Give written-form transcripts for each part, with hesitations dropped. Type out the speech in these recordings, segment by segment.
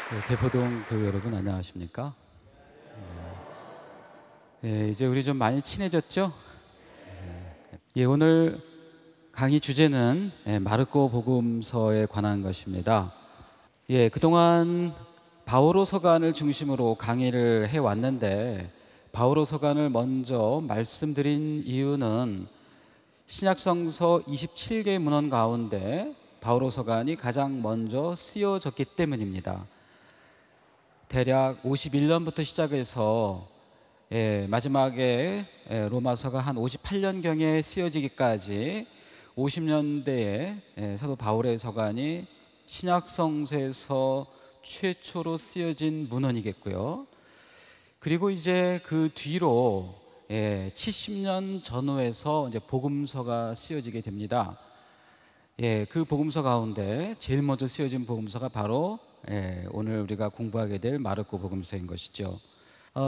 대포동 교회 여러분 안녕하십니까? 이제 우리 좀 많이 친해졌죠? 오늘 강의 주제는 마르코 복음서에 관한 것입니다. 그동안 바오로 서간을 중심으로 강의를 해왔는데 바오로 서간을 먼저 말씀드린 이유는 신약성서 27개의 문헌 가운데 바오로 서간이 가장 먼저 쓰여졌기 때문입니다. 대략 51년부터 시작해서 마지막에 로마서가 한 58년경에 쓰여지기까지 50년대에 사도 바울의 서간이 신약성서에서 최초로 쓰여진 문헌이겠고요. 그리고 이제 그 뒤로 70년 전후에서 이제 복음서가 쓰여지게 됩니다. 그 복음서 가운데 제일 먼저 쓰여진 복음서가 바로 오늘 우리가 공부하게 될 마르코 복음서인 것이죠.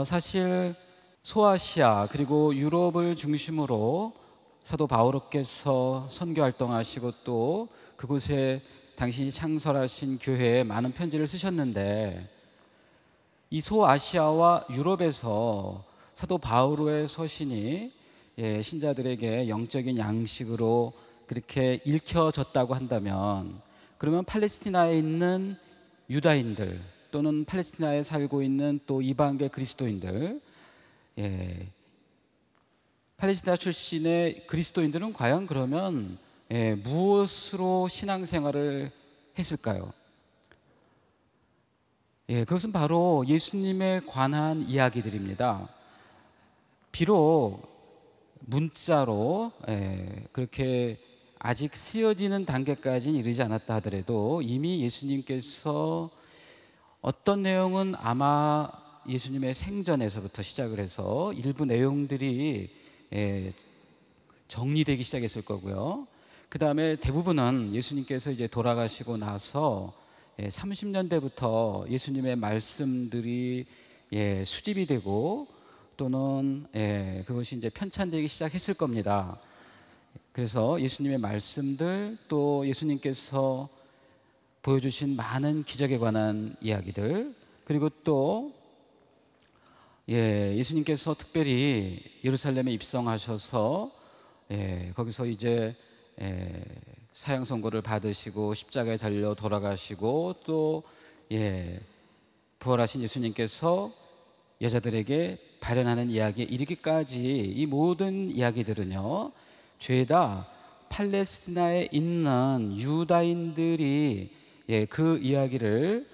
사실 소아시아 그리고 유럽을 중심으로 사도 바오로께서 선교 활동하시고 또 그곳에 당신이 창설하신 교회에 많은 편지를 쓰셨는데 이 소아시아와 유럽에서 사도 바오로의 서신이 신자들에게 영적인 양식으로 그렇게 읽혀졌다고 한다면, 그러면 팔레스티나에 있는 유다인들 또는 팔레스티나에 살고 있는 또 이방계 그리스도인들, 팔레스티나 출신의 그리스도인들은 과연 그러면 무엇으로 신앙생활을 했을까요? 그것은 바로 예수님에 관한 이야기들입니다. 비록 문자로 그렇게 아직 쓰여지는 단계까지는 이르지 않았다 하더라도 이미 예수님께서 어떤 내용은 아마 예수님의 생전에서부터 시작을 해서 일부 내용들이 정리되기 시작했을 거고요. 그 다음에 대부분은 예수님께서 이제 돌아가시고 나서 30년대부터 예수님의 말씀들이 수집이 되고 또는 그것이 이제 편찬되기 시작했을 겁니다. 그래서 예수님의 말씀들 또 예수님께서 보여주신 많은 기적에 관한 이야기들, 그리고 또 예수님께서 특별히 예루살렘에 입성하셔서 거기서 이제 사형 선고를 받으시고 십자가에 달려 돌아가시고 또 부활하신 예수님께서 여자들에게 발현하는 이야기에 이르기까지 이 모든 이야기들은요, 죄다 팔레스티나에 있는 유다인들이 그 이야기를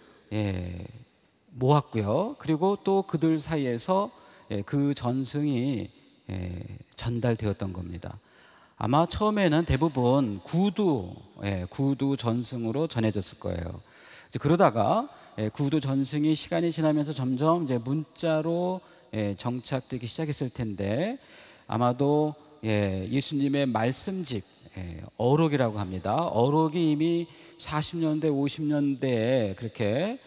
모았고요. 그리고 또 그들 사이에서 그 전승이 전달되었던 겁니다. 아마 처음에는 대부분 구두 전승으로 전해졌을 거예요. 이제 그러다가 구두 전승이 시간이 지나면서 점점 이제 문자로 정착되기 시작했을 텐데, 아마도 예수님의 말씀집, 어록이라고 합니다. 어록이 이미 40년대, 50년대에 그렇게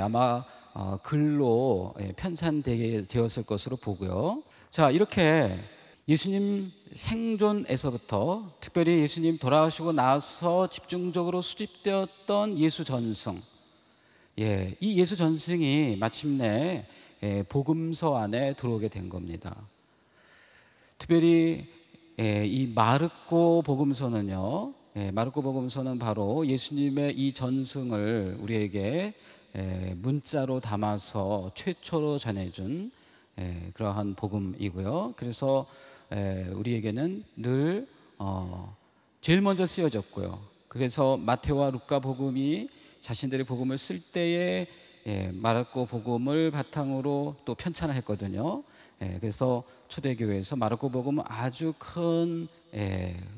아마 글로 편찬되었을 것으로 보고요. 자, 이렇게 예수님 생존에서부터 특별히 예수님 돌아가시고 나서 집중적으로 수집되었던 예수 전승, 이 예수 전승이 마침내 복음서 안에 들어오게 된 겁니다. 특별히 이 마르코 복음서는요, 마르코 복음서는 바로 예수님의 이 전승을 우리에게 문자로 담아서 최초로 전해준 그러한 복음이고요. 그래서 우리에게는 늘 제일 먼저 쓰여졌고요. 그래서 마테오와 루카 복음이 자신들의 복음을 쓸 때에 마르코 복음을 바탕으로 또 편찬을 했거든요. 그래서 초대교회에서 마르코 복음은 아주 큰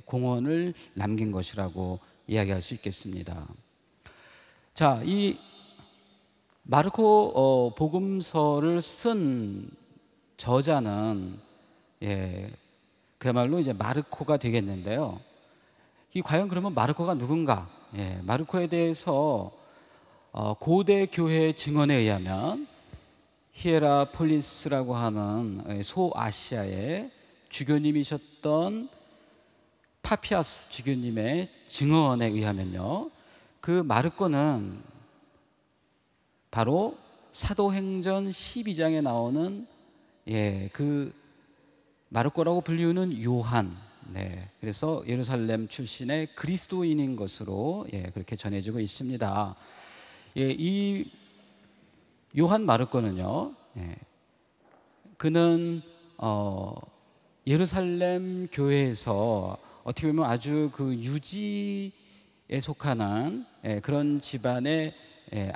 공헌을 남긴 것이라고 이야기할 수 있겠습니다. 자, 이 마르코 복음서를 쓴 저자는 그야말로 이제 마르코가 되겠는데요. 이 과연 그러면 마르코가 누군가? 마르코에 대해서 고대 교회의 증언에 의하면 히에라폴리스라고 하는 소아시아의 주교님이셨던 파피아스 주교님의 증언에 의하면요, 그 마르코는 바로 사도행전 12장에 나오는 그 마르코라고 불리우는 요한, 그래서 예루살렘 출신의 그리스도인인 것으로 그렇게 전해지고 있습니다. 이 요한 마르코는요, 그는 예루살렘 교회에서 어떻게 보면 아주 그 유지에 속하는 그런 집안의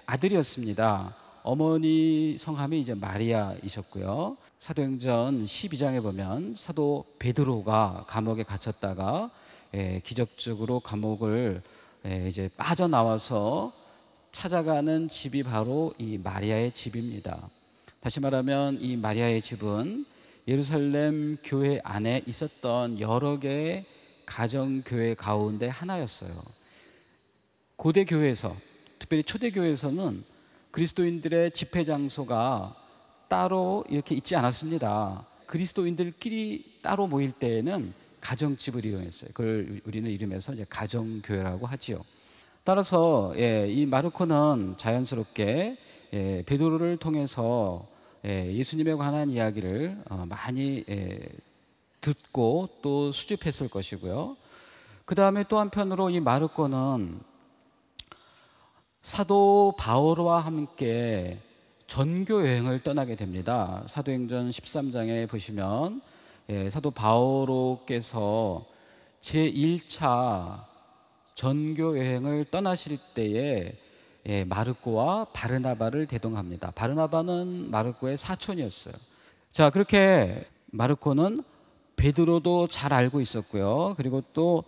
아들이었습니다. 어머니 성함이 이제 마리아이셨고요. 사도행전 12장에 보면 사도 베드로가 감옥에 갇혔다가 기적적으로 감옥을 이제 빠져나와서 찾아가는 집이 바로 이 마리아의 집입니다. 다시 말하면 이 마리아의 집은 예루살렘 교회 안에 있었던 여러 개의 가정교회 가운데 하나였어요. 고대 교회에서, 특별히 초대 교회에서는 그리스도인들의 집회 장소가 따로 이렇게 있지 않았습니다. 그리스도인들끼리 따로 모일 때에는 가정집을 이용했어요. 그걸 우리는 이름에서 이제 가정교회라고 하지요. 따라서 이 마르코는 자연스럽게 베드로를 통해서 예수님에 관한 이야기를 많이 듣고 또 수집했을 것이고요. 그 다음에 또 한편으로 이 마르코는 사도 바울과 함께 전교 여행을 떠나게 됩니다. 사도행전 13장에 보시면 사도 바오로께서 제1차 전교 여행을 떠나실 때에 마르코와 바르나바를 대동합니다. 바르나바는 마르코의 사촌이었어요. 자, 그렇게 마르코는 베드로도 잘 알고 있었고요. 그리고 또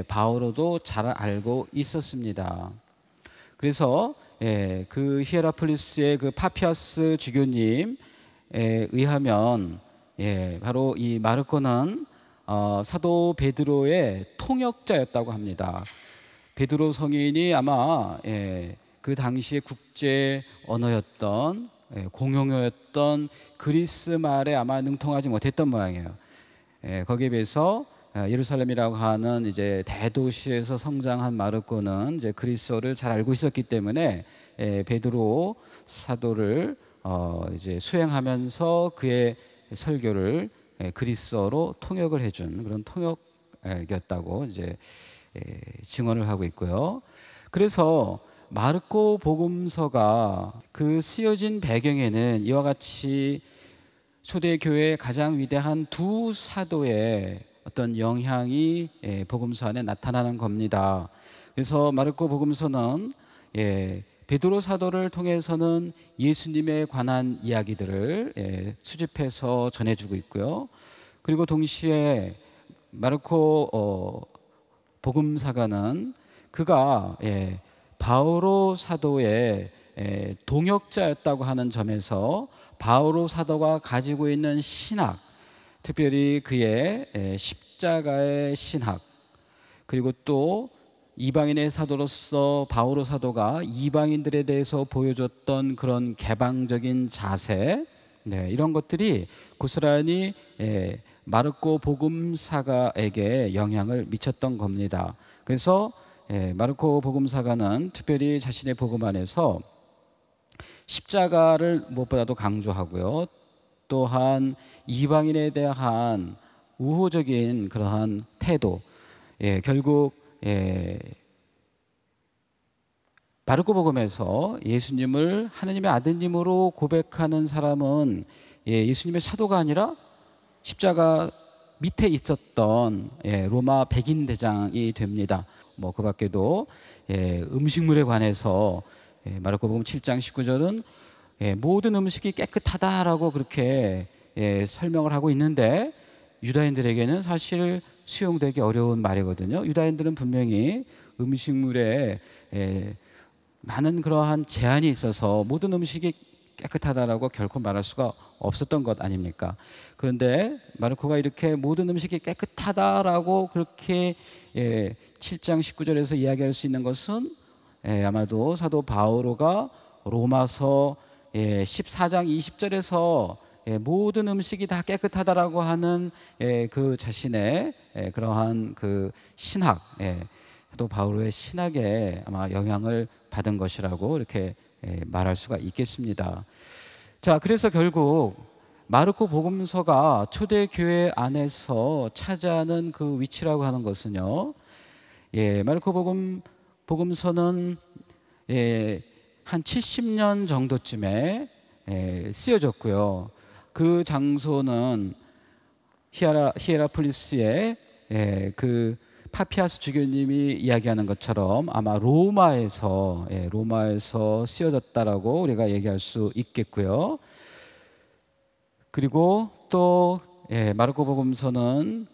바오로도 잘 알고 있었습니다. 그래서 그 히에라폴리스의 그 파피아스 주교님에 의하면 바로 이 마르코는 사도 베드로의 통역자였다고 합니다. 베드로 성인이 아마 그 당시의 국제 언어였던 공용어였던 그리스 말에 아마 능통하지 못했던 모양이에요. 거기에 비해서 예루살렘이라고 하는 이제 대도시에서 성장한 마르코는 이제 그리스어를 잘 알고 있었기 때문에 베드로 사도를 이제 수행하면서 그의 설교를 그리스어로 통역을 해준 그런 통역이었다고 이제 증언을 하고 있고요. 그래서 마르코 복음서가 그 쓰여진 배경에는 이와 같이 초대교회의 가장 위대한 두 사도의 어떤 영향이 복음서 안에 나타나는 겁니다. 그래서 마르코 복음서는 베드로 사도를 통해서는 예수님에 관한 이야기들을 수집해서 전해주고 있고요. 그리고 동시에 마르코 복음사가는 그가 바오로 사도의 동역자였다고 하는 점에서 바오로 사도가 가지고 있는 신학, 특별히 그의 십자가의 신학, 그리고 또 이방인의 사도로서 바오로 사도가 이방인들에 대해서 보여줬던 그런 개방적인 자세, 이런 것들이 고스란히 마르코 복음사가에게 영향을 미쳤던 겁니다. 그래서 마르코 복음사가는 특별히 자신의 복음 안에서 십자가를 무엇보다도 강조하고요. 또한 이방인에 대한 우호적인 그러한 태도, 결국 마르코 복음에서 예수님을 하느님의 아드님으로 고백하는 사람은 예수님의 사도가 아니라 십자가 밑에 있었던 로마 백인 대장이 됩니다. 그 밖에도 음식물에 관해서 마르코복음 7장 19절은 모든 음식이 깨끗하다라고 그렇게 설명을 하고 있는데 유다인들에게는 사실 수용되기 어려운 말이거든요. 유다인들은 분명히 음식물에 많은 그러한 제한이 있어서 모든 음식이 깨끗하다라고 결코 말할 수가 없었던 것 아닙니까? 그런데 마르코가 이렇게 모든 음식이 깨끗하다라고 그렇게 7장 19절에서 이야기할 수 있는 것은 아마도 사도 바오로가 로마서 14장 20절에서 모든 음식이 다 깨끗하다라고 하는 그 자신의 그러한 그 신학, 사도 바오로의 신학에 아마 영향을 받은 것이라고 이렇게 말할 수가 있겠습니다. 자, 그래서 결국 마르코 복음서가 초대교회 안에서 차지하는 그 위치라고 하는 것은요, 마르코 복음서는 한 70년 정도쯤에 쓰여졌고요. 그 장소는 히에라폴리스의 그 파피아스 주교님이 이야기하는 것처럼 아마 로마에서 쓰여졌다라고 우리가 얘기할 수 있겠고요. 그리고 또 마르코 복음서는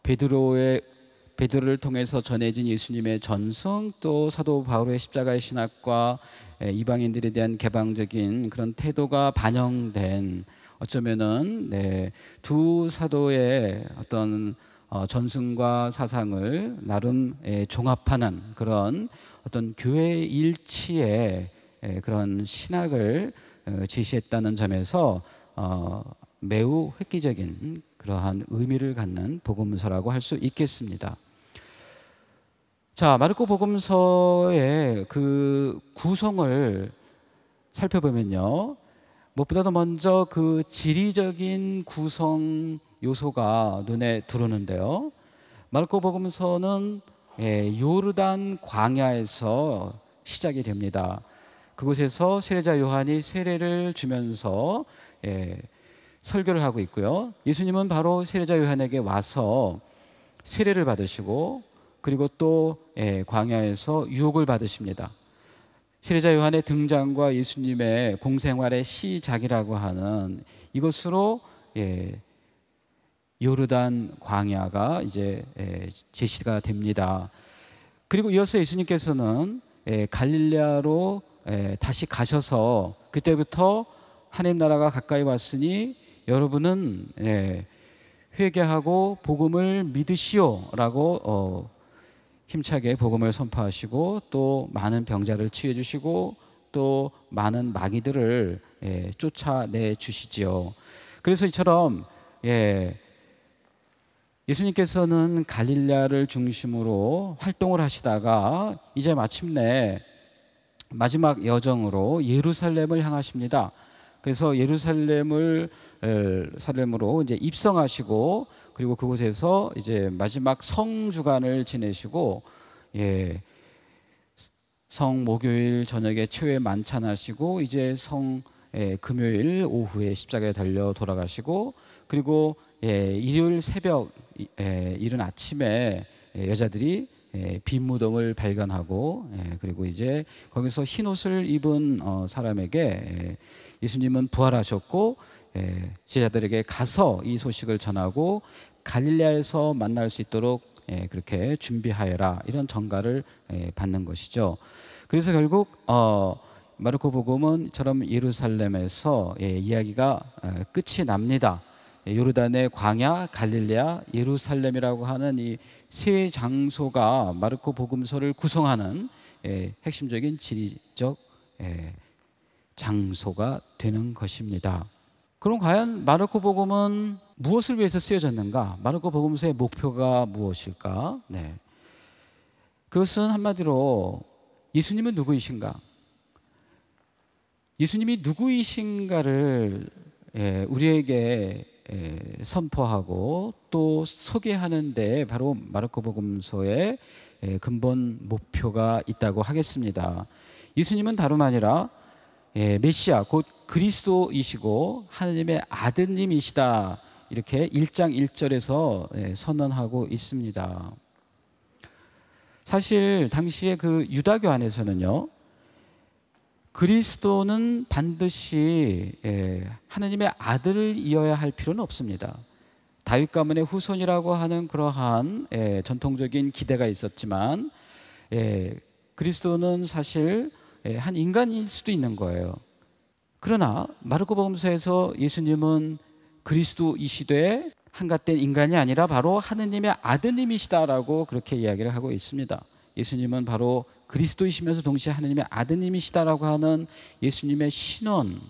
베드로를 통해서 전해진 예수님의 전승, 또 사도 바울의 십자가의 신학과 이방인들에 대한 개방적인 그런 태도가 반영된, 어쩌면은 두 사도의 어떤 전승과 사상을 나름 종합하는 그런 어떤 교회 일치의 그런 신학을 제시했다는 점에서 매우 획기적인 그러한 의미를 갖는 복음서라고 할 수 있겠습니다. 자, 마르코 복음서의 그 구성을 살펴보면요, 무엇보다도 먼저 그 지리적인 구성 요소가 눈에 들어오는데요, 마르코 복음서는 요르단 광야에서 시작이 됩니다. 그곳에서 세례자 요한이 세례를 주면서 설교를 하고 있고요, 예수님은 바로 세례자 요한에게 와서 세례를 받으시고, 그리고 또 광야에서 유혹을 받으십니다. 세례자 요한의 등장과 예수님의 공생활의 시작이라고 하는 이것으로 요르단 광야가 이제 제시가 됩니다. 그리고 이어서 예수님께서는 갈릴레아로 다시 가셔서 그때부터 하나님 나라가 가까이 왔으니 여러분은 회개하고 복음을 믿으시오라고 힘차게 복음을 선포하시고, 또 많은 병자를 치유해 주시고, 또 많은 마귀들을 쫓아내 주시지요. 그래서 이처럼 예수님께서는 갈릴레아를 중심으로 활동을 하시다가 이제 마침내 마지막 여정으로 예루살렘을 향하십니다. 그래서 예루살렘으로 이제 입성하시고, 그리고 그곳에서 이제 마지막 성주간을 지내시고, 성 목요일 저녁에 최후의 만찬하시고, 이제 금요일 오후에 십자가에 달려 돌아가시고, 그리고 일요일 새벽 이른 아침에 여자들이 빈 무덤을 발견하고, 그리고 이제 거기서 흰 옷을 입은 사람에게 예수님은 부활하셨고 제자들에게 가서 이 소식을 전하고 갈릴레아에서 만날 수 있도록 그렇게 준비하여라, 이런 전가를 받는 것이죠. 그래서 결국 마르코 복음은 이처럼 예루살렘에서 이야기가 끝이 납니다. 요르단의 광야, 갈릴레아, 예루살렘이라고 하는 이 세 장소가 마르코 복음서를 구성하는 핵심적인 지리적 장소가 되는 것입니다. 그럼 과연 마르코 복음은 무엇을 위해서 쓰여졌는가? 마르코 복음서의 목표가 무엇일까? 그것은 한마디로 예수님은 누구이신가? 예수님이 누구이신가를 우리에게 선포하고 또 소개하는 데 바로 마르코 복음서의 근본 목표가 있다고 하겠습니다. 예수님은 다름 아니라 메시아 곧 그리스도이시고 하느님의 아드님이시다, 이렇게 1장 1절에서 선언하고 있습니다. 사실 당시에 그 유다교 안에서는요, 그리스도는 반드시 하느님의 아들이어야 할 필요는 없습니다. 다윗 가문의 후손이라고 하는 그러한 전통적인 기대가 있었지만 그리스도는 사실 한 인간일 수도 있는 거예요. 그러나 마르코 복음서에서 예수님은 그리스도이시되 한갓된 인간이 아니라 바로 하느님의 아드님이시다라고 그렇게 이야기를 하고 있습니다. 예수님은 바로 그리스도이시면서 동시에 하느님의 아드님이시다라고 하는 예수님의 신원,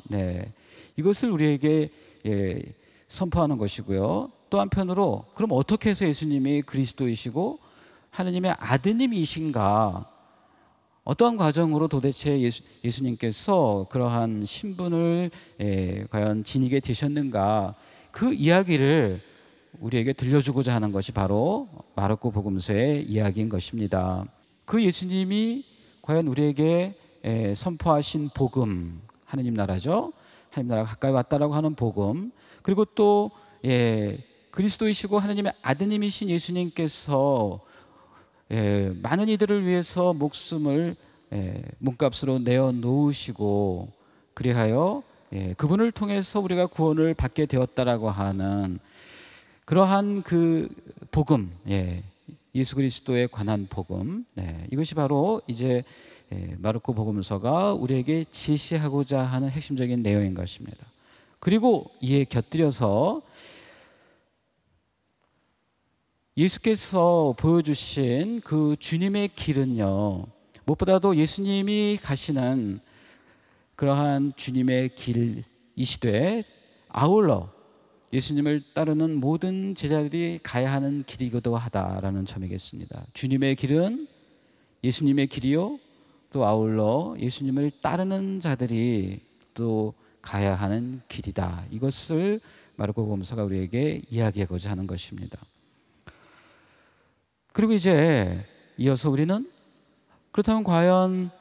이것을 우리에게 선포하는 것이고요. 또 한편으로 그럼 어떻게 해서 예수님이 그리스도이시고 하느님의 아드님이신가? 어떠한 과정으로 도대체 예수님께서 그러한 신분을 과연 지니게 되셨는가, 그 이야기를 우리에게 들려주고자 하는 것이 바로 마르코 복음서의 이야기인 것입니다. 그 예수님이 과연 우리에게 선포하신 복음, 하느님 나라죠. 하느님 나라가 가까이 왔다라고 하는 복음, 그리고 또 그리스도이시고 하느님의 아드님이신 예수님께서 많은 이들을 위해서 목숨을 몸값으로 내어놓으시고, 그리하여 그분을 통해서 우리가 구원을 받게 되었다라고 하는 그러한 그 복음, 예수 그리스도에 관한 복음, 이것이 바로 이제 마르코 복음서가 우리에게 제시하고자 하는 핵심적인 내용인 것입니다. 그리고 이에 곁들여서 예수께서 보여주신 그 주님의 길은요, 무엇보다도 예수님이 가시는 그러한 주님의 길이시되 아울러 예수님을 따르는 모든 제자들이 가야 하는 길이기도 하다라는 점이겠습니다. 주님의 길은 예수님의 길이요, 또 아울러 예수님을 따르는 자들이 또 가야 하는 길이다. 이것을 마르코 복음서가 우리에게 이야기하고자 하는 것입니다. 그리고 이제 이어서 우리는 그렇다면 과연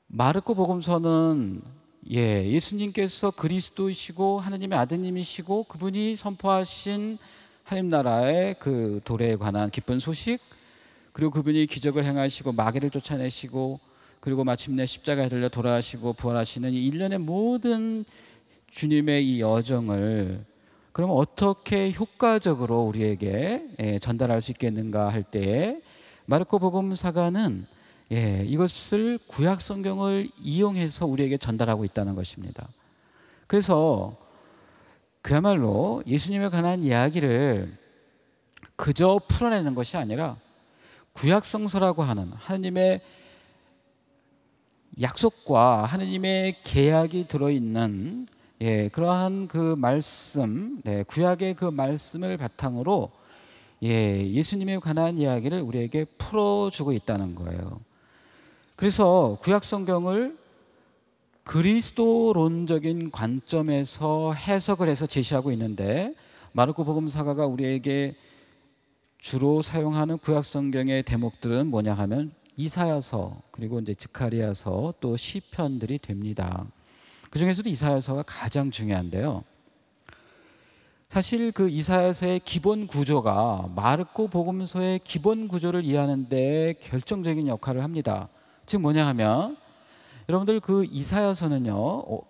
마르코 복음서는 예수님께서 그리스도이시고 하느님의 아드님이시고 그분이 선포하신 하느님 나라의 그 도래에 관한 기쁜 소식, 그리고 그분이 기적을 행하시고 마귀를 쫓아내시고 그리고 마침내 십자가에 달려 돌아가시고 부활하시는 이 일련의 모든 주님의 이 여정을 그럼 어떻게 효과적으로 우리에게 전달할 수 있겠는가 할 때에 마르코 복음사가는 이것을 구약 성경을 이용해서 우리에게 전달하고 있다는 것입니다. 그래서 그야말로 예수님에 관한 이야기를 그저 풀어내는 것이 아니라 구약 성서라고 하는 하느님의 약속과 하느님의 계약이 들어있는 그러한 그 말씀, 구약의 그 말씀을 바탕으로 예수님에 관한 이야기를 우리에게 풀어주고 있다는 거예요. 그래서 구약 성경을 그리스도론적인 관점에서 해석을 해서 제시하고 있는데, 마르코 복음사가가 우리에게 주로 사용하는 구약 성경의 대목들은 뭐냐 하면 이사야서, 그리고 이제 스가랴서, 또 시편들이 됩니다. 그 중에서도 이사야서가 가장 중요한데요. 사실 그 이사야서의 기본 구조가 마르코 복음서의 기본 구조를 이해하는 데 결정적인 역할을 합니다. 즉 뭐냐 하면, 여러분들 그 이사야서는요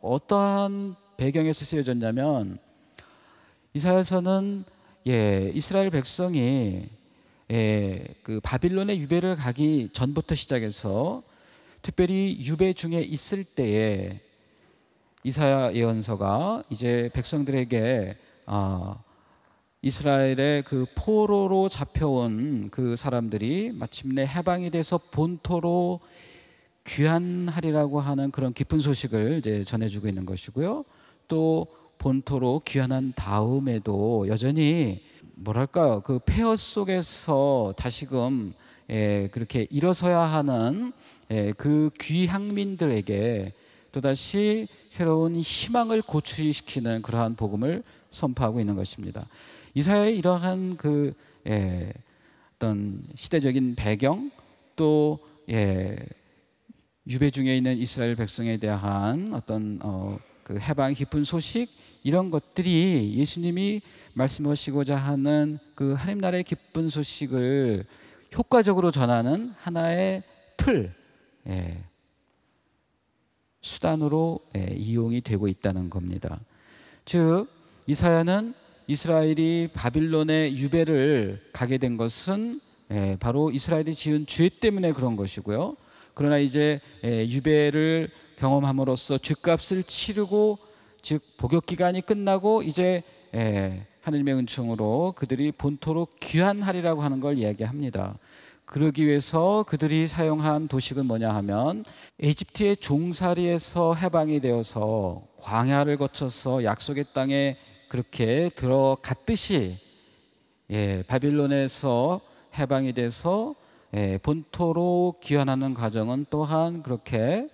어떠한 배경에서 쓰여졌냐면, 이사야서는 이스라엘 백성이 그 바빌론의 유배를 가기 전부터 시작해서 특별히 유배 중에 있을 때에 이사야 예언서가 이제 백성들에게 이스라엘의 그 포로로 잡혀온 그 사람들이 마침내 해방이 돼서 본토로 귀환하리라고 하는 그런 기쁜 소식을 이제 전해주고 있는 것이고요. 또 본토로 귀환한 다음에도 여전히 뭐랄까요, 그 폐허 속에서 다시금 그렇게 일어서야 하는 그 귀향민들에게 또다시 새로운 희망을 고취시키는 그러한 복음을 선포하고 있는 것입니다. 이사야의 이러한 그 어떤 시대적인 배경, 또 유배 중에 있는 이스라엘 백성에 대한 어떤 그 해방 깊은 소식, 이런 것들이 예수님이 말씀하시고자 하는 그 하나님 나라의 기쁜 소식을 효과적으로 전하는 하나의 틀, 수단으로 이용이 되고 있다는 겁니다. 즉 이사야는 이스라엘이 바빌론의 유배를 가게 된 것은 바로 이스라엘이 지은 죄 때문에 그런 것이고요. 그러나 이제 유배를 경험함으로써 죄값을 치르고, 즉 복역 기간이 끝나고 이제 하느님의 은총으로 그들이 본토로 귀환하리라고 하는 걸 이야기합니다. 그러기 위해서 그들이 사용한 도식은 뭐냐 하면, 에집트의 종살이에서 해방이 되어서 광야를 거쳐서 약속의 땅에 그렇게 들어갔듯이 바빌론에서 해방이 돼서 본토로 귀환하는 과정은 또한 그렇게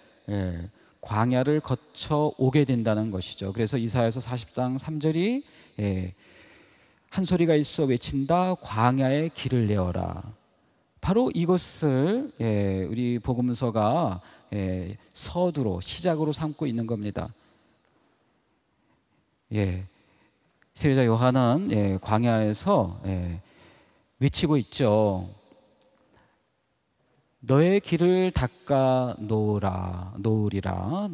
광야를 거쳐 오게 된다는 것이죠. 그래서 이사야서 40장 3절이 한 소리가 있어 외친다 광야의 길을 내어라. 바로 이것을 우리 복음서가 서두로 시작으로 삼고 있는 겁니다. 세례자 요한은 광야에서 외치고 있죠. 너의 길을 닦아 놓으리라.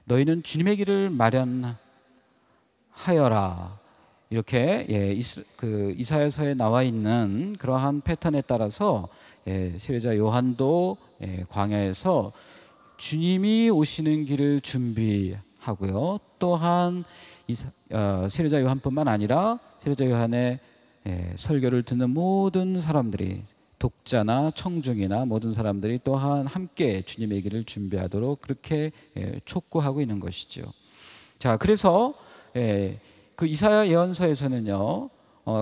너희는 주님의 길을 마련하여라. 이렇게 이사야서에 나와 있는 그러한 패턴에 따라서 세례자 요한도 광야에서 주님이 오시는 길을 준비하고요. 또한 세례자 요한뿐만 아니라 세례자 요한의 설교를 듣는 모든 사람들이, 독자나 청중이나 모든 사람들이 또한 함께 주님의 길을 준비하도록 그렇게 촉구하고 있는 것이죠. 자, 그래서 그 이사야 예언서에서는요,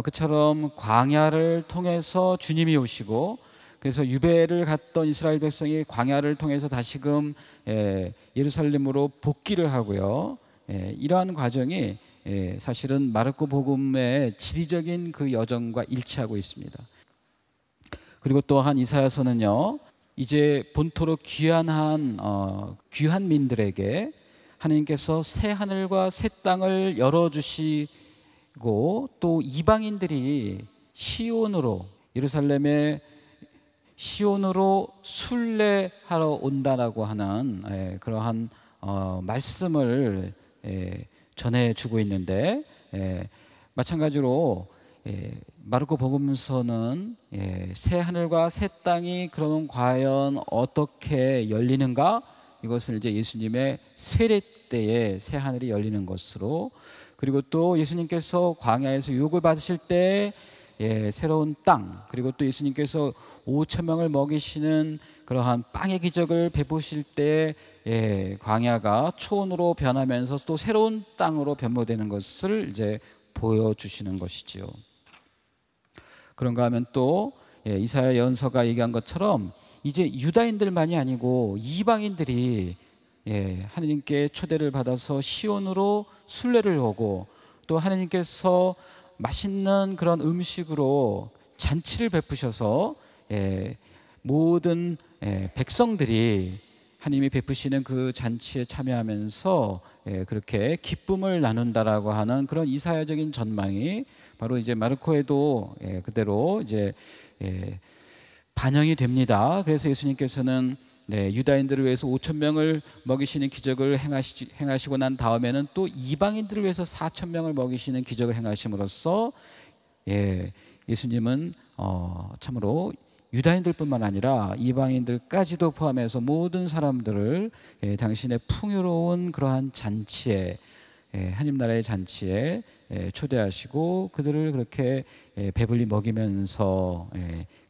그처럼 광야를 통해서 주님이 오시고, 그래서 유배를 갔던 이스라엘 백성이 광야를 통해서 다시금 예루살렘으로 복귀를 하고요. 이러한 과정이 사실은 마르코 복음의 지리적인 그 여정과 일치하고 있습니다. 그리고 또한 이사야서는요, 이제 본토로 귀환한 귀환민들에게 하나님께서 새 하늘과 새 땅을 열어주시고, 또 이방인들이 시온으로, 예루살렘의 시온으로 순례하러 온다라고 하는 그러한 말씀을 전해주고 있는데, 마찬가지로 마르코 복음서는 새 하늘과 새 땅이 그러면 과연 어떻게 열리는가? 이것을 이제 예수님의 세례 때에 새 하늘이 열리는 것으로, 그리고 또 예수님께서 광야에서 유혹을 받으실 때 새로운 땅, 그리고 또 예수님께서 5천 명을 먹이시는 그러한 빵의 기적을 베푸실 때 광야가 초원으로 변하면서 또 새로운 땅으로 변모되는 것을 이제 보여주시는 것이지요. 그런가 하면 또 이사야 예언서가 얘기한 것처럼 이제 유다인들만이 아니고 이방인들이 하느님께 초대를 받아서 시온으로 순례를 오고, 또 하느님께서 맛있는 그런 음식으로 잔치를 베푸셔서 모든 백성들이 하나님이 베푸시는 그 잔치에 참여하면서 그렇게 기쁨을 나눈다라고 하는 그런 이사야적인 전망이 바로 이제 마르코에도 그대로 이제 반영이 됩니다. 그래서 예수님께서는 유다인들을 위해서 5천 명을 먹이시는 기적을 행하시고 난 다음에는 또 이방인들을 위해서 4천 명을 먹이시는 기적을 행하심으로써 예수님은 참으로 유다인들뿐만 아니라 이방인들까지도 포함해서 모든 사람들을 당신의 풍요로운 그러한 잔치에, 하나님 나라의 잔치에 초대하시고 그들을 그렇게 배불리 먹이면서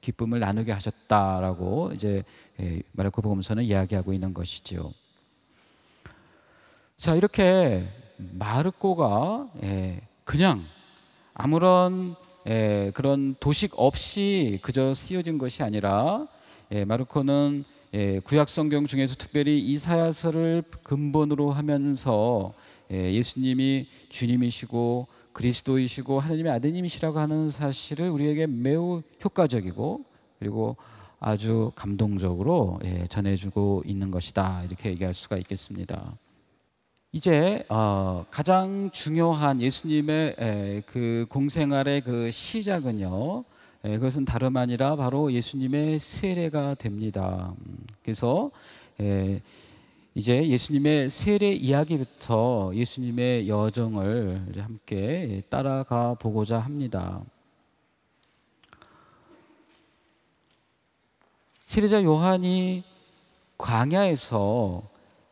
기쁨을 나누게 하셨다라고 이제 마르코 복음서는 이야기하고 있는 것이지요. 자, 이렇게 마르코가 그냥 아무런 그런 도식 없이 그저 쓰여진 것이 아니라 마르코는 구약 성경 중에서 특별히 이사야서를 근본으로 하면서 예수님이 주님이시고 그리스도이시고 하나님의 아드님이시라고 하는 사실을 우리에게 매우 효과적이고 그리고 아주 감동적으로 전해주고 있는 것이다, 이렇게 얘기할 수가 있겠습니다. 이제 가장 중요한 예수님의 그 공생활의 그 시작은요, 그것은 다름 아니라 바로 예수님의 세례가 됩니다. 그래서 이제 예수님의 세례 이야기부터 예수님의 여정을 함께 따라가 보고자 합니다. 세례자 요한이 광야에서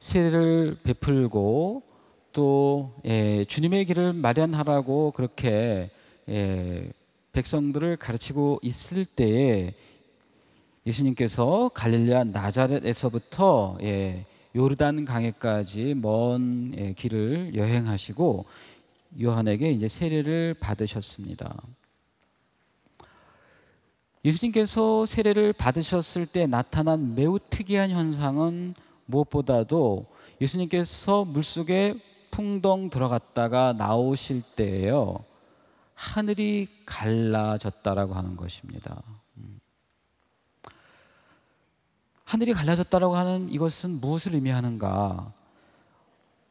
세례를 베풀고 또 주님의 길을 마련하라고 그렇게 백성들을 가르치고 있을 때에 예수님께서 갈릴리아 나자렛에서부터 요르단 강에까지 먼 길을 여행하시고 요한에게 이제 세례를 받으셨습니다. 예수님께서 세례를 받으셨을 때 나타난 매우 특이한 현상은 무엇보다도 예수님께서 물속에 풍덩 들어갔다가 나오실 때에요, 하늘이 갈라졌다라고 하는 것입니다. 하늘이 갈라졌다라고 하는 이것은 무엇을 의미하는가?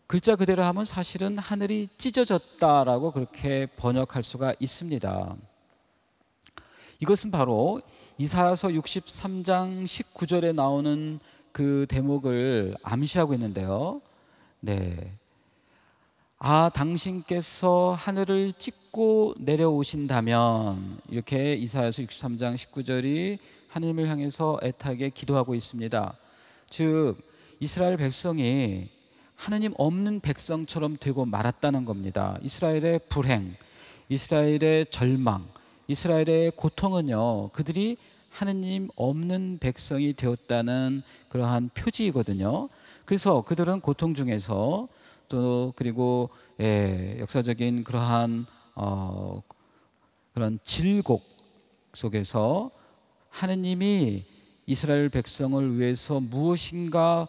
글자 그대로 하면 사실은 하늘이 찢어졌다라고 그렇게 번역할 수가 있습니다. 이것은 바로 이사야서 63장 19절에 나오는 그 대목을 암시하고 있는데요. 네. 아, 당신께서 하늘을 찢고 내려오신다면, 이렇게 이사야서 63장 19절이 하나님을 향해서 애타게 기도하고 있습니다. 즉 이스라엘 백성이 하나님 없는 백성처럼 되고 말았다는 겁니다. 이스라엘의 불행, 이스라엘의 절망, 이스라엘의 고통은요, 그들이 하느님 없는 백성이 되었다는 그러한 표지이거든요. 그래서 그들은 고통 중에서 또 그리고 역사적인 그러한 그런 질곡 속에서 하느님이 이스라엘 백성을 위해서 무엇인가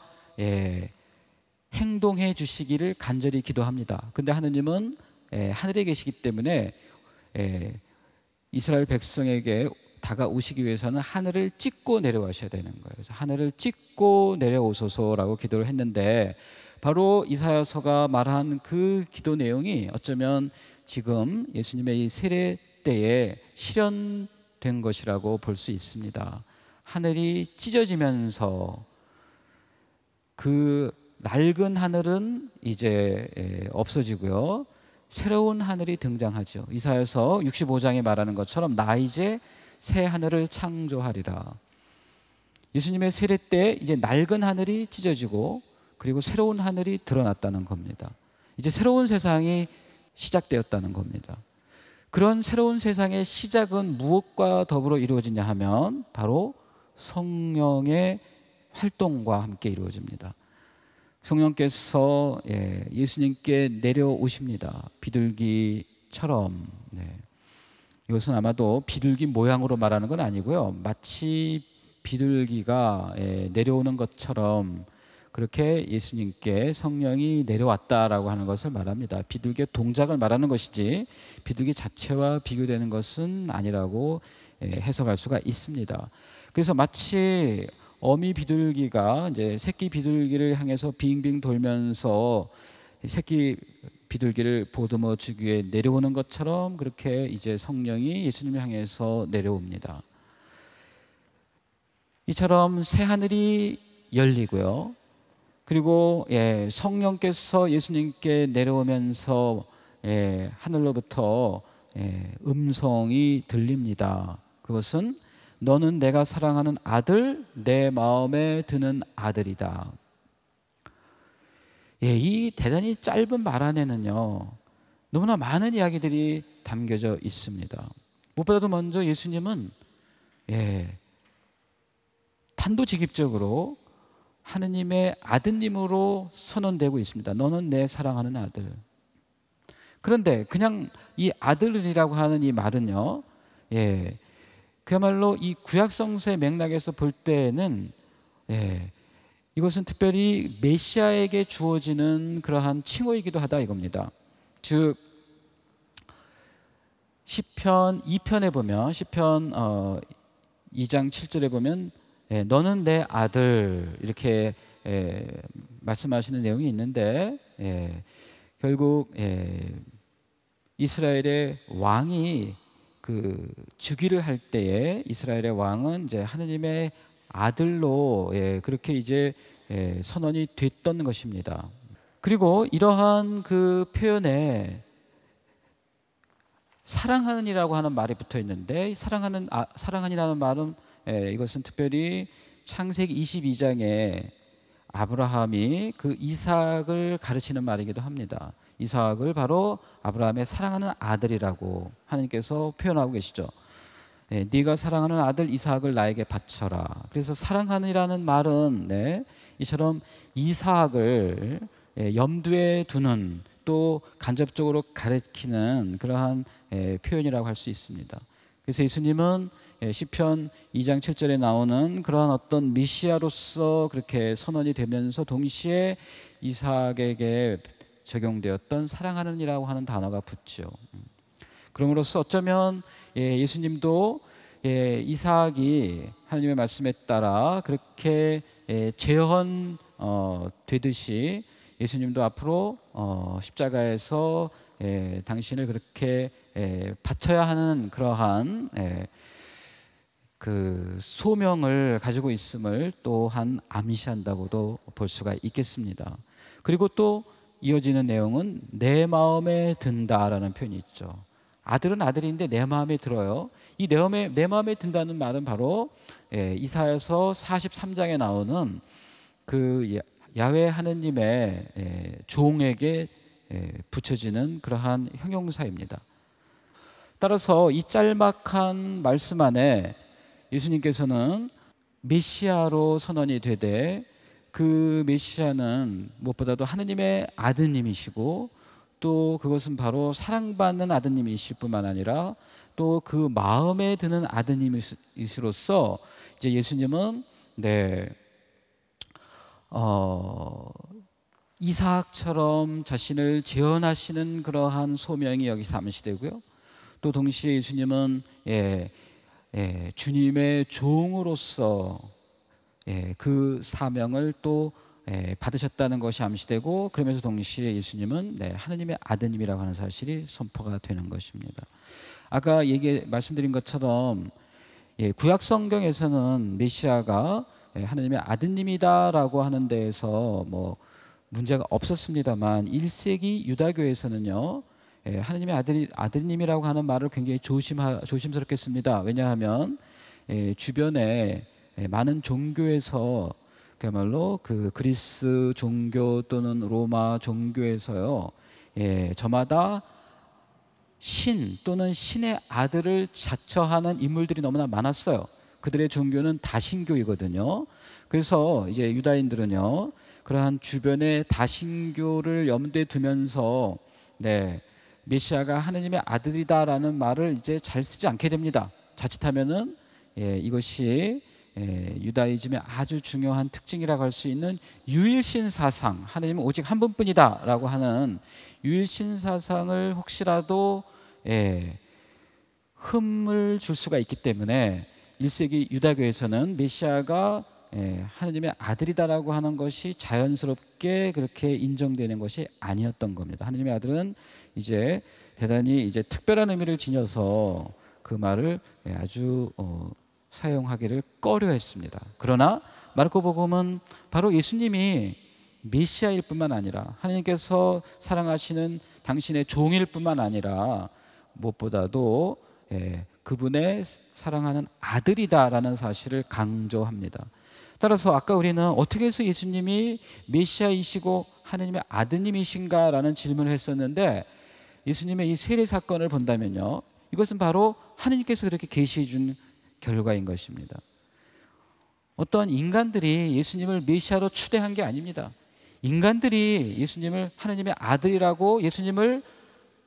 행동해 주시기를 간절히 기도합니다. 근데 하느님은 하늘에 계시기 때문에 이스라엘 백성에게 다가오시기 위해서는 하늘을 찢고 내려오셔야 되는 거예요. 그래서 하늘을 찢고 내려오소서라고 기도를 했는데, 바로 이사야서가 말한 그 기도 내용이 어쩌면 지금 예수님의 이 세례 때에 실현된 것이라고 볼 수 있습니다. 하늘이 찢어지면서 그 낡은 하늘은 이제 없어지고요, 새로운 하늘이 등장하죠. 이사야서 65장에 말하는 것처럼 나 이제 새 하늘을 창조하리라. 예수님의 세례 때 이제 낡은 하늘이 찢어지고 그리고 새로운 하늘이 드러났다는 겁니다. 이제 새로운 세상이 시작되었다는 겁니다. 그런 새로운 세상의 시작은 무엇과 더불어 이루어지냐 하면 바로 성령의 활동과 함께 이루어집니다. 성령께서 예수님께 내려오십니다. 비둘기처럼. 이것은 아마도 비둘기 모양으로 말하는 건 아니고요, 마치 비둘기가 내려오는 것처럼 그렇게 예수님께 성령이 내려왔다라고 하는 것을 말합니다. 비둘기의 동작을 말하는 것이지 비둘기 자체와 비교되는 것은 아니라고 해석할 수가 있습니다. 그래서 마치 어미 비둘기가 이제 새끼 비둘기를 향해서 빙빙 돌면서 새끼 비둘기를 보듬어 주기 위해 내려오는 것처럼 그렇게 이제 성령이 예수님을 향해서 내려옵니다. 이처럼 새 하늘이 열리고요, 그리고 성령께서 예수님께 내려오면서 하늘로부터 음성이 들립니다. 그것은 너는 내가 사랑하는 아들, 내 마음에 드는 아들이다. 이 대단히 짧은 말 안에는요, 너무나 많은 이야기들이 담겨져 있습니다. 무엇보다도 먼저 예수님은 단도직입적으로 하느님의 아드님으로 선언되고 있습니다. 너는 내 사랑하는 아들. 그런데 그냥 이 아들이라고 하는 이 말은요, 그야말로 이 구약성서의 맥락에서 볼 때는 이것은 특별히 메시아에게 주어지는 그러한 칭호이기도 하다 이겁니다. 즉 시편 2편에 보면, 시편 2장 7절에 보면 너는 내 아들, 이렇게 말씀하시는 내용이 있는데, 결국 이스라엘의 왕이 그 즉위를 할 때에 이스라엘의 왕은 이제 하느님의 아들로 그렇게 이제 선언이 됐던 것입니다. 그리고 이러한 그 표현에 사랑하는이라고 하는 말이 붙어 있는데, 사랑하니라는 말은 이것은 특별히 창세기 22장에 아브라함이 그 이삭을 가르치는 말이기도 합니다. 이삭을 바로 아브라함의 사랑하는 아들이라고 하나님께서 표현하고 계시죠. 네가 사랑하는 아들 이삭을 나에게 바쳐라. 그래서 사랑하느라는 말은 이처럼 이삭을 염두에 두는, 또 간접적으로 가르치는 그러한 표현이라고 할 수 있습니다. 그래서 예수님은 시편 2장 7절에 나오는 그러한 어떤 메시아로서 그렇게 선언이 되면서 동시에 이삭에게 적용되었던 사랑하는 이라고 하는 단어가 붙죠. 그럼으로써 어쩌면 예수님도 이삭이 하나님의 말씀에 따라 그렇게 재현 되듯이 예수님도 앞으로 십자가에서 당신을 그렇게 바쳐야 하는 그러한 그 소명을 가지고 있음을 또한 암시한다고도 볼 수가 있겠습니다. 그리고 또 이어지는 내용은 내 마음에 든다라는 표현이 있죠. 아들은 아들인데 내 마음에 들어요. 이 내 마음에 든다는 말은 바로 이사야서 43장에 나오는 그 야훼 하느님의 종에게 붙여지는 그러한 형용사입니다. 따라서 이 짤막한 말씀 안에 예수님께서는 메시아로 선언이 되되 그 메시아는 무엇보다도 하느님의 아드님이시고 또 그것은 바로 사랑받는 아드님이실 뿐만 아니라 또 그 마음에 드는 아드님이시로서 이제 예수님은 이삭처럼 자신을 재현하시는 그러한 소명이 여기서 암시되고요. 또 동시에 예수님은 주님의 종으로서 그 사명을 또 받으셨다는 것이 암시되고, 그러면서 동시에 예수님은 하느님의 아드님이라고 하는 사실이 선포가 되는 것입니다. 아까 말씀드린 것처럼 구약 성경에서는 메시아가 하느님의 아드님이다라고 하는 데에서 뭐 문제가 없었습니다만 1세기 유다교에서는요 하느님의 아드님이라고 하는 말을 굉장히 조심스럽게 씁니다. 왜냐하면 주변에 많은 종교에서 그야말로 그 그리스 종교 또는 로마 종교에서요 저마다 신 또는 신의 아들을 자처하는 인물들이 너무나 많았어요. 그들의 종교는 다신교이거든요. 그래서 이제 유다인들은요 그러한 주변의 다신교를 염두에 두면서 메시아가 하느님의 아들이다라는 말을 이제 잘 쓰지 않게 됩니다. 자칫하면은 이것이 유다이즘의 아주 중요한 특징이라고 할 수 있는 유일신 사상, 하느님은 오직 한 분뿐이다라고 하는 유일신 사상을 혹시라도 흠을 줄 수가 있기 때문에 1세기 유다교에서는 메시아가 하느님의 아들이다라고 하는 것이 자연스럽게 그렇게 인정되는 것이 아니었던 겁니다. 하느님의 아들은 이제 대단히 이제 특별한 의미를 지녀서 그 말을 아주 사용하기를 꺼려했습니다. 그러나 마르코복음은 바로 예수님이 메시아일 뿐만 아니라 하나님께서 사랑하시는 당신의 종일 뿐만 아니라 무엇보다도 그분의 사랑하는 아들이다라는 사실을 강조합니다. 따라서 아까 우리는 어떻게 해서 예수님이 메시아이시고 하느님의 아드님이신가라는 질문을 했었는데, 예수님의 이 세례 사건을 본다면요 이것은 바로 하느님께서 그렇게 계시해 준 결과인 것입니다. 어떤 인간들이 예수님을 메시아로 추대한 게 아닙니다. 인간들이 예수님을 하느님의 아들이라고 예수님을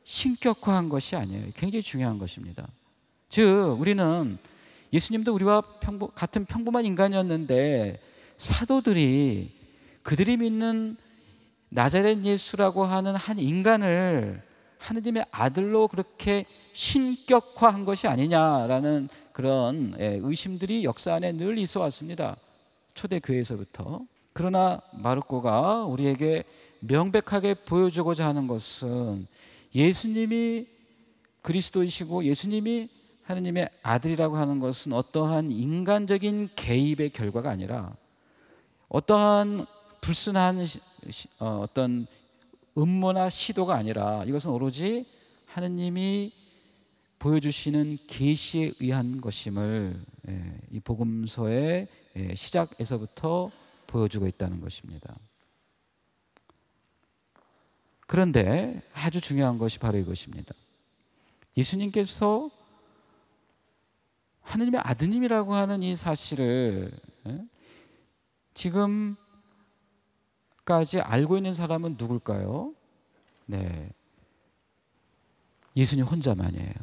신격화한 것이 아니에요. 굉장히 중요한 것입니다. 즉 우리는 예수님도 우리와 같은 평범한 인간이었는데 사도들이 그들이 믿는 나자렛 예수라고 하는 한 인간을 하느님의 아들로 그렇게 신격화한 것이 아니냐라는 그런 의심들이 역사 안에 늘 있어 왔습니다. 초대교회에서부터. 그러나 마르코가 우리에게 명백하게 보여주고자 하는 것은 예수님이 그리스도이시고 예수님이 하느님의 아들이라고 하는 것은 어떠한 인간적인 개입의 결과가 아니라 어떠한 불순한 어떤 음모나 시도가 아니라 이것은 오로지 하느님이 보여주시는 계시에 의한 것임을 이 복음서의 시작에서부터 보여주고 있다는 것입니다. 그런데 아주 중요한 것이 바로 이것입니다. 예수님께서 하느님의 아드님이라고 하는 이 사실을 지금까지 알고 있는 사람은 누굴까요? 예수님 혼자만이에요.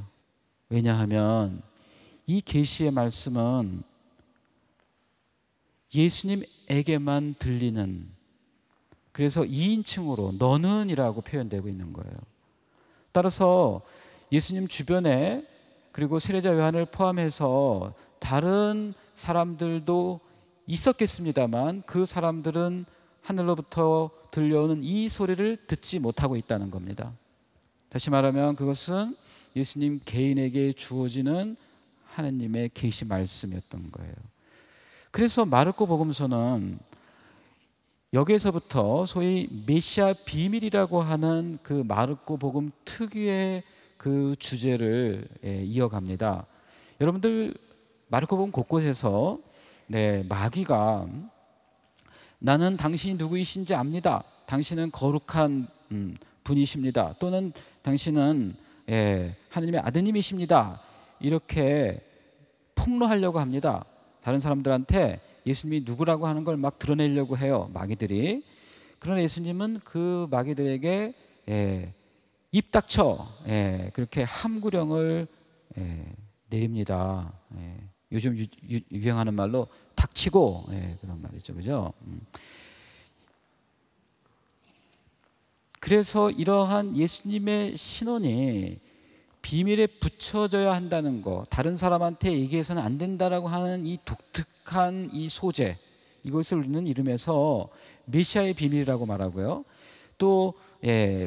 왜냐하면 이 계시의 말씀은 예수님에게만 들리는, 그래서 2인칭으로 너는이라고 표현되고 있는 거예요. 따라서 예수님 주변에, 그리고 세례자 요한을 포함해서 다른 사람들도 있었겠습니다만 그 사람들은 하늘로부터 들려오는 이 소리를 듣지 못하고 있다는 겁니다. 다시 말하면 그것은 예수님 개인에게 주어지는 하나님의 계시 말씀이었던 거예요. 그래서 마르코 복음서는 여기에서부터 소위 메시아 비밀이라고 하는 그 마르코 복음 특유의 그 주제를 이어갑니다. 여러분들 마르코 복음 곳곳에서 마귀가 나는 당신이 누구이신지 압니다. 당신은 거룩한 분이십니다. 또는 당신은 하나님의 아드님이십니다. 이렇게 폭로하려고 합니다. 다른 사람들한테 예수님이 누구라고 하는 걸 막 드러내려고 해요, 마귀들이. 그러나 예수님은 그 마귀들에게 입 닥쳐, 그렇게 함구령을 내립니다. 요즘 유행하는 말로 닥치고, 그런 말이죠, 그죠? 그래서 이러한 예수님의 신원이 비밀에 붙여져야 한다는 거, 다른 사람한테 얘기해서는 안 된다라고 하는 이 독특한 이 소재, 이것을 우리는 이름해서 메시아의 비밀이라고 말하고요. 또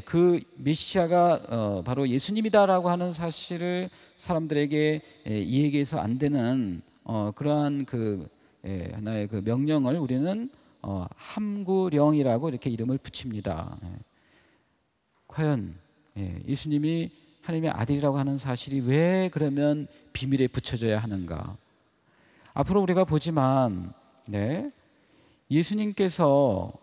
그 메시아가 바로 예수님이다라고 하는 사실을 사람들에게 이야기해서 안 되는 그러한 그 하나의 그 명령을 우리는 함구령이라고 이렇게 이름을 붙입니다. 과연 예수님이 하나님의 아들이라고 하는 사실이 왜 그러면 비밀에 붙여져야 하는가? 앞으로 우리가 보지만 예수님께서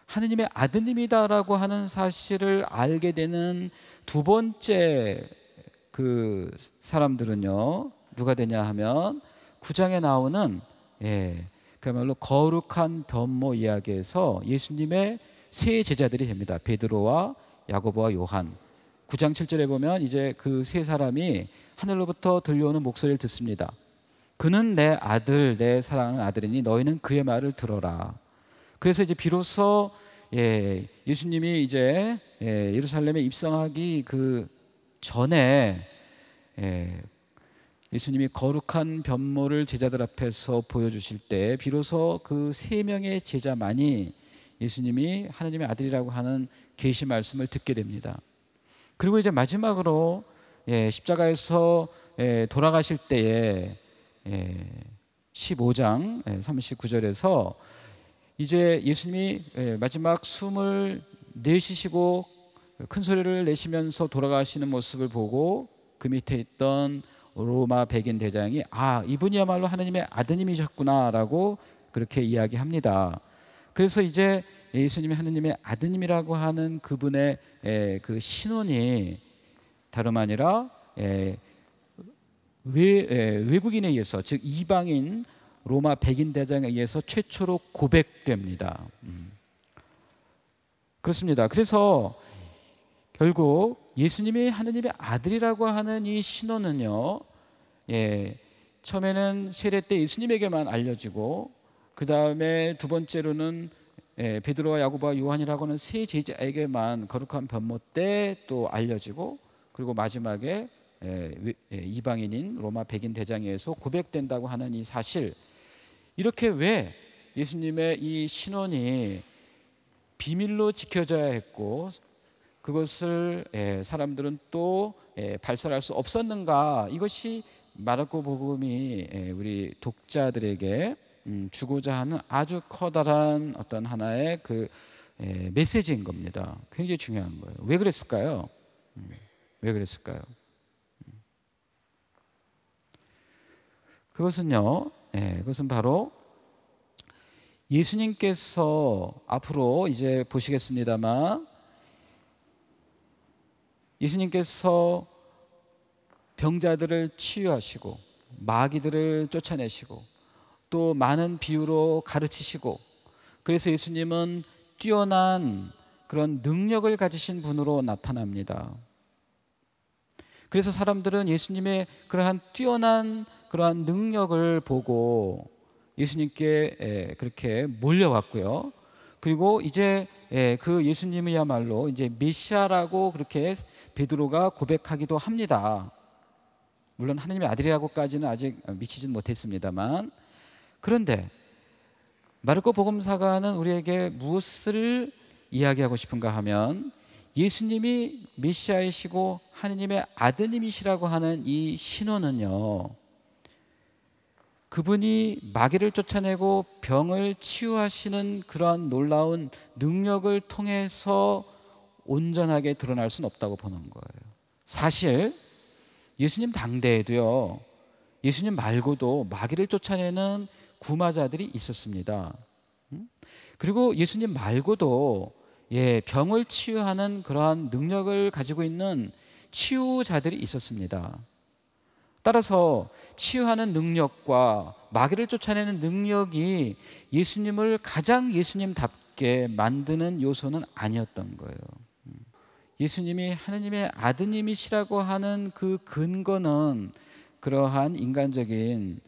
하나님의 아드님이다라고 하는 사실을 알게 되는 두 번째 그 사람들은요, 누가 되냐 하면 9장에 나오는 그야말로 거룩한 변모 이야기에서 예수님의 세 제자들이 됩니다. 베드로와 야고보와 요한. 9장 7절에 보면 이제 그 세 사람이 하늘로부터 들려오는 목소리를 듣습니다. 그는 내 아들, 내 사랑하는 아들이니 너희는 그의 말을 들어라. 그래서 이제 비로소 예수님이 이제 예루살렘에 입성하기 그 전에 예수님이 거룩한 변모를 제자들 앞에서 보여주실 때 비로소 그 세 명의 제자만이 예수님이 하나님의 아들이라고 하는 계시 말씀을 듣게 됩니다. 그리고 이제 마지막으로 십자가에서 돌아가실 때에 15장 39절에서 이제 예수님이 마지막 숨을 내쉬시고 큰 소리를 내시면서 돌아가시는 모습을 보고 그 밑에 있던 로마 백인 대장이 이분이야말로 하나님의 아드님이셨구나라고 그렇게 이야기합니다. 그래서 이제 예수님이 하나님의 아드님이라고 하는 그분의 그 신원이 다름 아니라 외국인에 의해서, 즉 이방인 로마 백인 대장에 의해서 최초로 고백됩니다. 그렇습니다. 그래서 결국 예수님이 하나님의 아들이라고 하는 이 신원은요, 처음에는 세례 때 예수님에게만 알려지고 그 다음에 두 번째로는 베드로와 야고보와 요한이라고 하는 세 제자에게만 거룩한 변모 때 또 알려지고, 그리고 마지막에 이방인인 로마 백인 대장에 의해서 고백된다고 하는 이 사실, 이렇게 왜 예수님의 이 신원이 비밀로 지켜져야 했고 그것을 사람들은 또 발설할 수 없었는가? 이것이 마르코 복음이 우리 독자들에게 주고자 하는 아주 커다란 어떤 하나의 그 메시지인 겁니다. 굉장히 중요한 거예요. 왜 그랬을까요? 왜 그랬을까요? 그것은요, 그것은 바로 예수님께서 앞으로 이제 보시겠습니다만, 예수님께서 병자들을 치유하시고 마귀들을 쫓아내시고 또 많은 비유로 가르치시고, 그래서 예수님은 뛰어난 그런 능력을 가지신 분으로 나타납니다. 그래서 사람들은 예수님의 그러한 뛰어난 그러한 능력을 보고 예수님께 그렇게 몰려왔고요. 그리고 이제 그 예수님이야말로 이제 메시아라고 그렇게 베드로가 고백하기도 합니다. 물론 하나님의 아들이라고까지는 아직 미치진 못했습니다만, 그런데 마르코 복음사가는 우리에게 무엇을 이야기하고 싶은가 하면, 예수님이 메시아이시고 하느님의 아드님이시라고 하는 이 신호는요, 그분이 마귀를 쫓아내고 병을 치유하시는 그러한 놀라운 능력을 통해서 온전하게 드러날 수는 없다고 보는 거예요. 사실 예수님 당대에도요, 예수님 말고도 마귀를 쫓아내는 구마자들이 있었습니다. 그리고 예수님 말고도 병을 치유하는 그러한 능력을 가지고 있는 치유자들이 있었습니다. 따라서 치유하는 능력과 마귀를 쫓아내는 능력이 예수님을 가장 예수님답게 만드는 요소는 아니었던 거예요. 예수님이 하느님의 아드님이시라고 하는 그 근거는 그러한 인간적인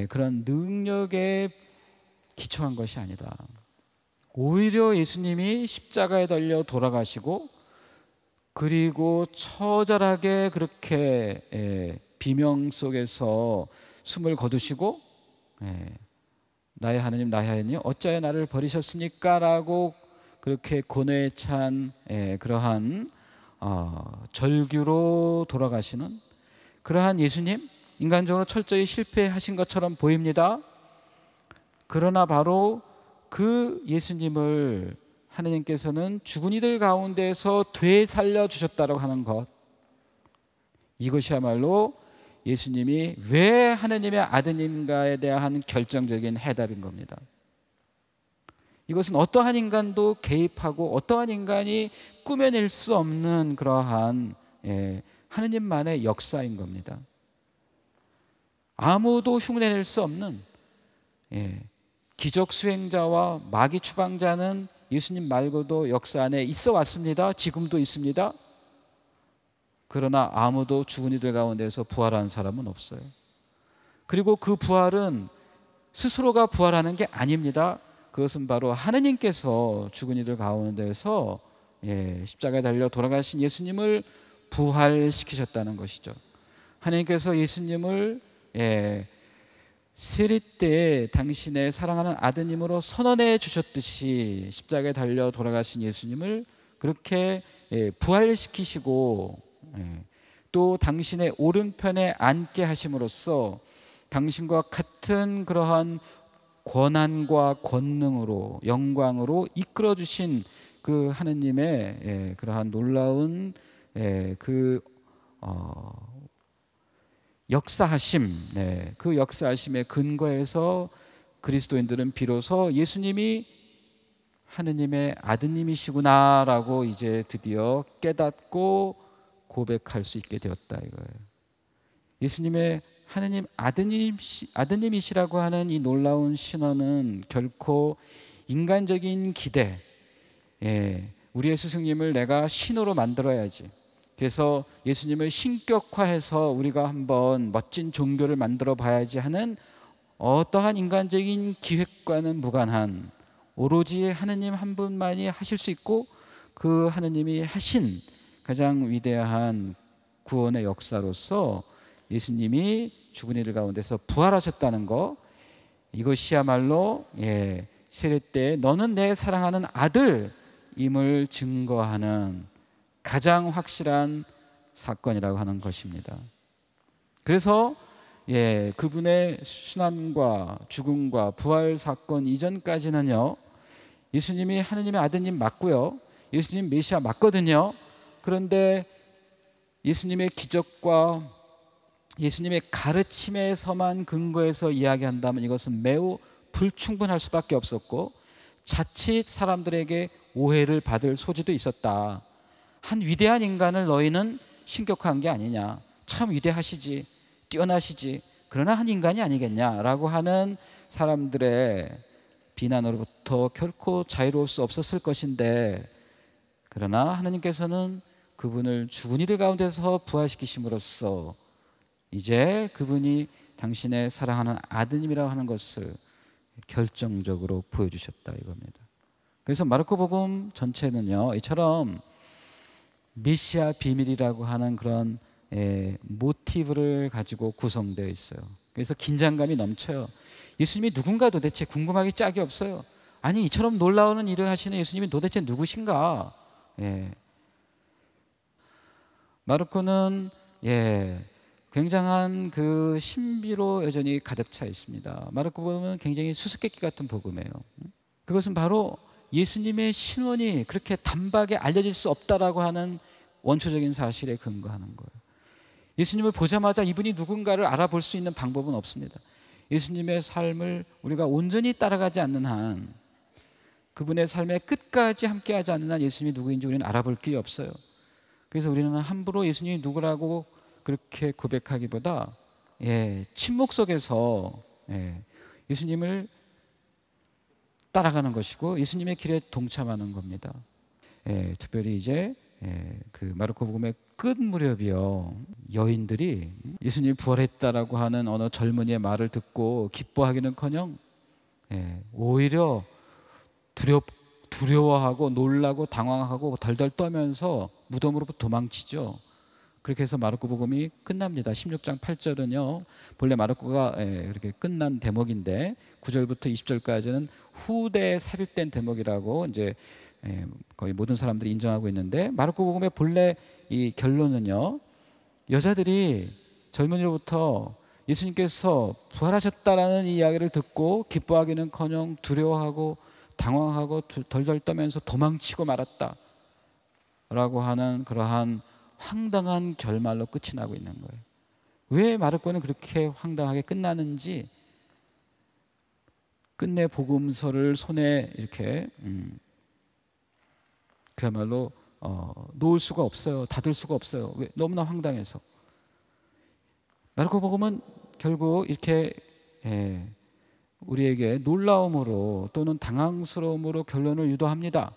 그런 능력에 기초한 것이 아니다. 오히려 예수님이 십자가에 달려 돌아가시고, 그리고 처절하게 그렇게 비명 속에서 숨을 거두시고, 나의 하느님 나의 하느님 어찌하여 나를 버리셨습니까? 라고 그렇게 고뇌에 찬 그러한 절규로 돌아가시는 그러한 예수님, 인간적으로 철저히 실패하신 것처럼 보입니다. 그러나 바로 그 예수님을 하느님께서는 죽은 이들 가운데서 되살려 주셨다고 하는 것, 이것이야말로 예수님이 왜 하느님의 아드님가에 대한 결정적인 해답인 겁니다. 이것은 어떠한 인간도 개입하고 어떠한 인간이 꾸며낼 수 없는 그러한 하느님만의 역사인 겁니다. 아무도 흉내낼 수 없는 기적 수행자와 마귀 추방자는 예수님 말고도 역사 안에 있어 왔습니다. 지금도 있습니다. 그러나 아무도 죽은 이들 가운데서 부활한 사람은 없어요. 그리고 그 부활은 스스로가 부활하는 게 아닙니다. 그것은 바로 하느님께서 죽은 이들 가운데서 십자가에 달려 돌아가신 예수님을 부활시키셨다는 것이죠. 하느님께서 예수님을 세례 때 당신의 사랑하는 아드님으로 선언해 주셨듯이 십자가에 달려 돌아가신 예수님을 그렇게 부활시키시고, 또 당신의 오른편에 앉게 하심으로써 당신과 같은 그러한 권한과 권능으로 영광으로 이끌어 주신 그 하느님의 그러한 놀라운 그 역사하심, 그 역사하심의 근거에서 그리스도인들은 비로소 예수님이 하느님의 아드님이시구나라고 이제 드디어 깨닫고 고백할 수 있게 되었다 이거예요. 예수님의 하느님 아드님이시라고 하는 이 놀라운 신호는 결코 인간적인 기대, 우리의 스승님을 내가 신호로 만들어야지, 그래서 예수님을 신격화해서 우리가 한번 멋진 종교를 만들어 봐야지 하는 어떠한 인간적인 기획과는 무관한, 오로지 하느님 한 분만이 하실 수 있고 그 하느님이 하신 가장 위대한 구원의 역사로서 예수님이 죽은 이들 가운데서 부활하셨다는 것, 이것이야말로 세례 때 너는 내 사랑하는 아들임을 증거하는 가장 확실한 사건이라고 하는 것입니다. 그래서 그분의 순환과 죽음과 부활 사건 이전까지는요, 예수님이 하느님의 아드님 맞고요, 예수님 메시아 맞거든요. 그런데 예수님의 기적과 예수님의 가르침에서만 근거해서 이야기한다면 이것은 매우 불충분할 수밖에 없었고, 자칫 사람들에게 오해를 받을 소지도 있었다. 한 위대한 인간을 너희는 신격화한 게 아니냐, 참 위대하시지, 뛰어나시지, 그러나 한 인간이 아니겠냐라고 하는 사람들의 비난으로부터 결코 자유로울 수 없었을 것인데, 그러나 하나님께서는 그분을 죽은 이들 가운데서 부활시키심으로써 이제 그분이 당신의 사랑하는 아드님이라고 하는 것을 결정적으로 보여주셨다 이겁니다. 그래서 마르코복음 전체는요, 이처럼 메시아 비밀이라고 하는 그런 모티브를 가지고 구성되어 있어요. 그래서 긴장감이 넘쳐요. 예수님이 누군가 도대체 궁금하기 짝이 없어요. 아니, 이처럼 놀라운 일을 하시는 예수님이 도대체 누구신가? 마르코는 굉장한 그 신비로 여전히 가득 차 있습니다. 마르코복음은 굉장히 수수께끼 같은 복음이에요. 그것은 바로 예수님의 신원이 그렇게 단박에 알려질 수 없다라고 하는 원초적인 사실에 근거하는 거예요. 예수님을 보자마자 이분이 누군가를 알아볼 수 있는 방법은 없습니다. 예수님의 삶을 우리가 온전히 따라가지 않는 한, 그분의 삶의 끝까지 함께하지 않는 한 예수님이 누구인지 우리는 알아볼 길이 없어요. 그래서 우리는 함부로 예수님이 누구라고 그렇게 고백하기보다 침묵 속에서 예수님을 따라가는 것이고 예수님의 길에 동참하는 겁니다. 특별히 이제 그 마르코복음의 끝 무렵이요, 여인들이 예수님이 부활했다라고 하는 어느 젊은이의 말을 듣고 기뻐하기는커녕 오히려 두려워하고 놀라고 당황하고 덜덜 떨면서 무덤으로부터 도망치죠. 그렇게 해서 마르코복음이 끝납니다. 16장 8절은요, 본래 마르코가 이렇게 끝난 대목인데 9절부터 20절까지는 후대에 삽입된 대목이라고 이제 거의 모든 사람들이 인정하고 있는데, 마르코복음의 본래 이 결론은요, 여자들이 젊은이로부터 예수님께서 부활하셨다라는 이야기를 듣고 기뻐하기는커녕 두려워하고 당황하고 덜덜 떠면서 도망치고 말았다 라고 하는 그러한 황당한 결말로 끝이 나고 있는 거예요. 왜 마르코는 그렇게 황당하게 끝나는지, 끝내 복음서를 손에 이렇게 그야말로 놓을 수가 없어요. 닫을 수가 없어요. 왜? 너무나 황당해서. 마르코복음은 결국 이렇게 우리에게 놀라움으로 또는 당황스러움으로 결론을 유도합니다.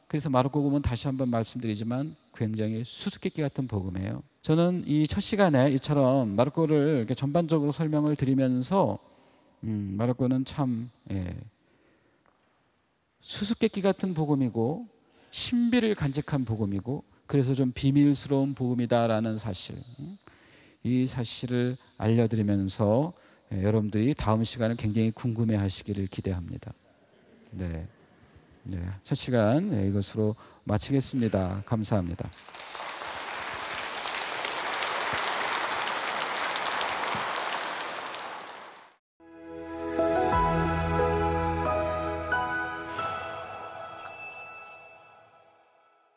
그래서 마르코복음은 다시 한번 말씀드리지만 굉장히 수수께끼 같은 복음이에요. 저는 이 첫 시간에 이처럼 마르코를 이렇게 전반적으로 설명을 드리면서 마르코는 참 수수께끼 같은 복음이고 신비를 간직한 복음이고 그래서 좀 비밀스러운 복음이다라는 사실, 이 사실을 알려드리면서 여러분들이 다음 시간을 굉장히 궁금해하시기를 기대합니다. 첫 시간 이것으로 마치겠습니다. 감사합니다.